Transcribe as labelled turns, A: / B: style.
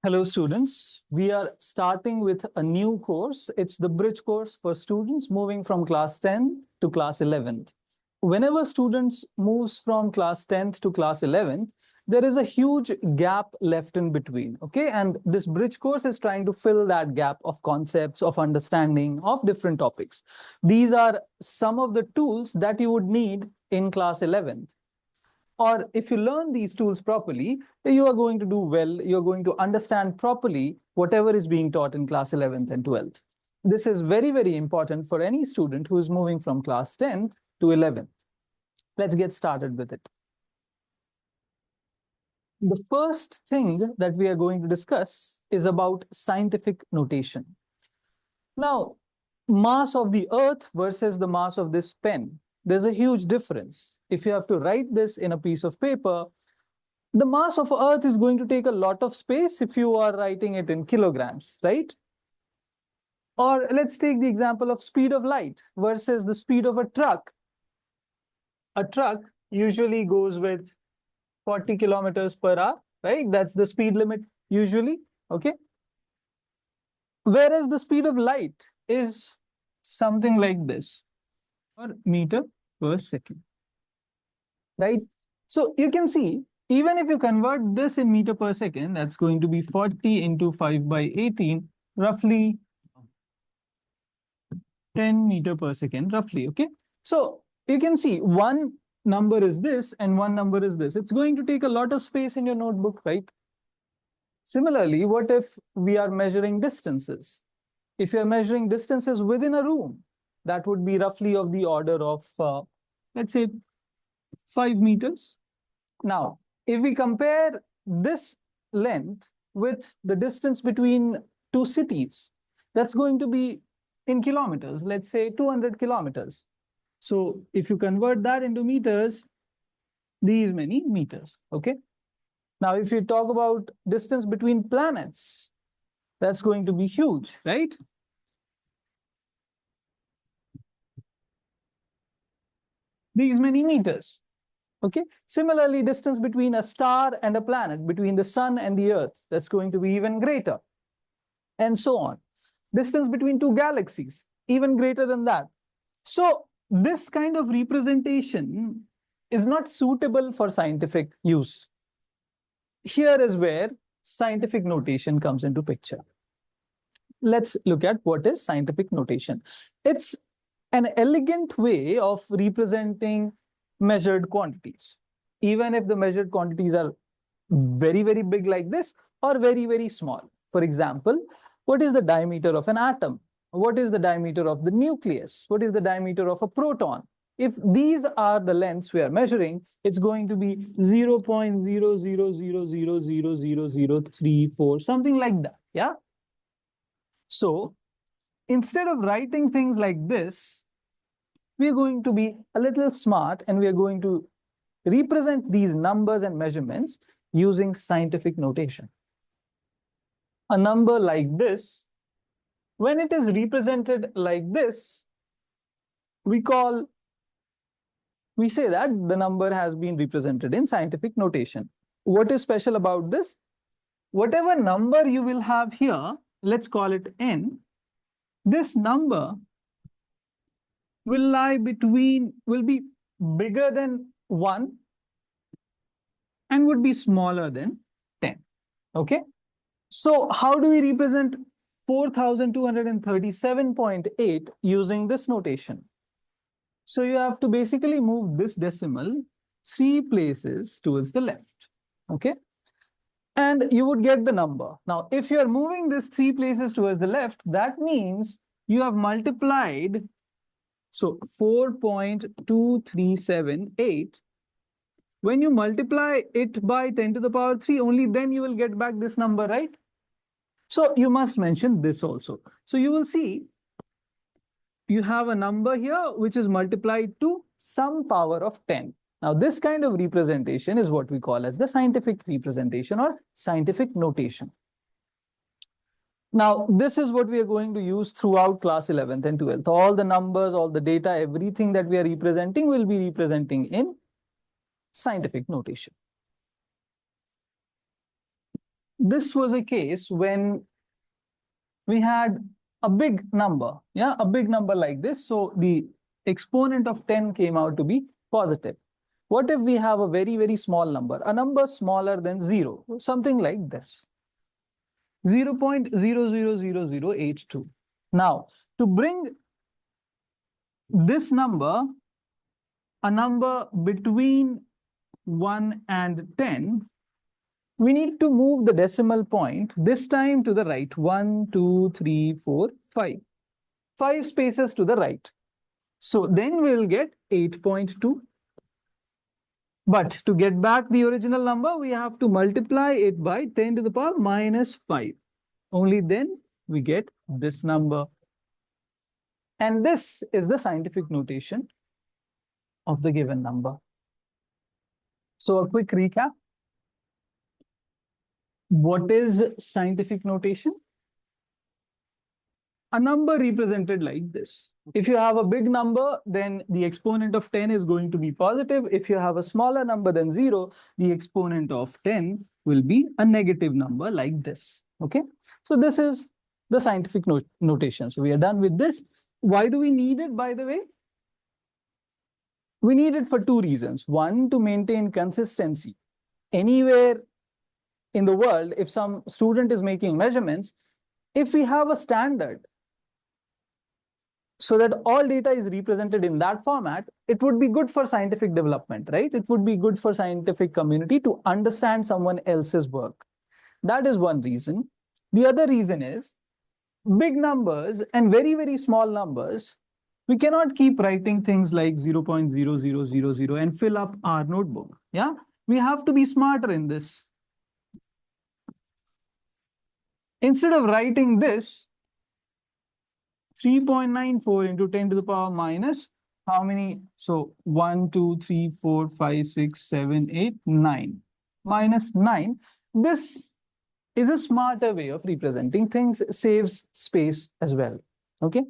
A: Hello, students. We are starting with a new course. It's the bridge course for students moving from class 10 to class 11th. Whenever students moves from class 10th to class 11th, there is a huge gap left in between, okay? And this bridge course is trying to fill that gap of concepts, of understanding, of different topics. These are some of the tools that you would need in class 11th. Or if you learn these tools properly, you are going to do well. You're going to understand properly whatever is being taught in class 11th and 12th. This is very, very important for any student who is moving from class 10th to 11th. Let's get started with it. The first thing that we are going to discuss is about scientific notation. Now, mass of the Earth versus the mass of this pen. There's a huge difference. If you have to write this in a piece of paper, the mass of Earth is going to take a lot of space if you are writing it in kilograms, right? Or let's take the example of speed of light versus the speed of a truck. A truck usually goes with 40 kilometers per hour, right? That's the speed limit usually, okay? Whereas the speed of light is something like this, or meter per second, right? So you can see, even if you convert this in meter per second, that's going to be 40 into 5 by 18, roughly 10 meter per second, roughly, okay? So you can see one number is this and one number is this. It's going to take a lot of space in your notebook, right? Similarly, what if we are measuring distances? If you're measuring distances within a room, that would be roughly of the order of, let's say, 5 meters. Now, if we compare this length with the distance between two cities, that's going to be in kilometers, let's say 200 kilometers. So if you convert that into meters, these many meters, okay? Now, if you talk about distance between planets, that's going to be huge, right? These many meters, okay? Similarly, distance between a star and a planet, between the sun and the earth, that's going to be even greater, and so on. Distance between two galaxies, even greater than that. So this kind of representation is not suitable for scientific use. Here is where scientific notation comes into picture. Let's look at what is scientific notation. It's an elegant way of representing measured quantities, even if the measured quantities are very, very big like this or very, very small. For example, what is the diameter of an atom? What is the diameter of the nucleus? What is the diameter of a proton? If these are the lengths we are measuring, it's going to be 0.000000034, something like that, yeah? So instead of writing things like this, we're going to be a little smart and we are going to represent these numbers and measurements using scientific notation. A number like this, when it is represented like this, we say that the number has been represented in scientific notation. What is special about this? Whatever number you will have here, let's call it n, this number will be bigger than 1 and would be smaller than 10, okay? So how do we represent 4237.8 using this notation? So you have to basically move this decimal 3 places towards the left, okay? And you would get the number. Now, if you're moving this 3 places towards the left, that means you have multiplied, so 4.2378. When you multiply it by 10 to the power 3, only then you will get back this number, right? So you must mention this also. So you will see you have a number here which is multiplied to some power of 10. Now, this kind of representation is what we call as the scientific representation or scientific notation. Now, this is what we are going to use throughout class 11th and 12th. All the numbers, all the data, everything that we are representing will be representing in scientific notation. this was a case when we had a big number, yeah, a big number like this. So the exponent of 10 came out to be positive. What if we have a very, very small number, a number smaller than 0, something like this, 0.000082. Now, to bring this number, a number between 1 and 10, we need to move the decimal point, this time to the right, 1, 2, 3, 4, 5. 5 spaces to the right. So then we'll get 8.2. But to get back the original number, we have to multiply it by 10 to the power minus 5. Only then we get this number. And this is the scientific notation of the given number. So a quick recap. What is scientific notation? A number represented like this. If you have a big number, then the exponent of 10 is going to be positive. If you have a smaller number than 0, the exponent of 10 will be a negative number like this. Okay, so this is the scientific notation. So we are done with this. Why do we need it, by the way? We need it for two reasons. One, to maintain consistency. Anywhere in the world, if some student is making measurements, if we have a standard so that all data is represented in that format, it would be good for scientific development, right? It would be good for scientific community to understand someone else's work. That is one reason. The other reason is big numbers and very, very small numbers. We cannot keep writing things like 0.0000 and fill up our notebook. Yeah, we have to be smarter in this. Instead of writing this, 3.94 into 10 to the power minus how many? So 1, 2, 3, 4, 5, 6, 7, 8, 9. Minus 9. This is a smarter way of representing things, saves space as well. Okay.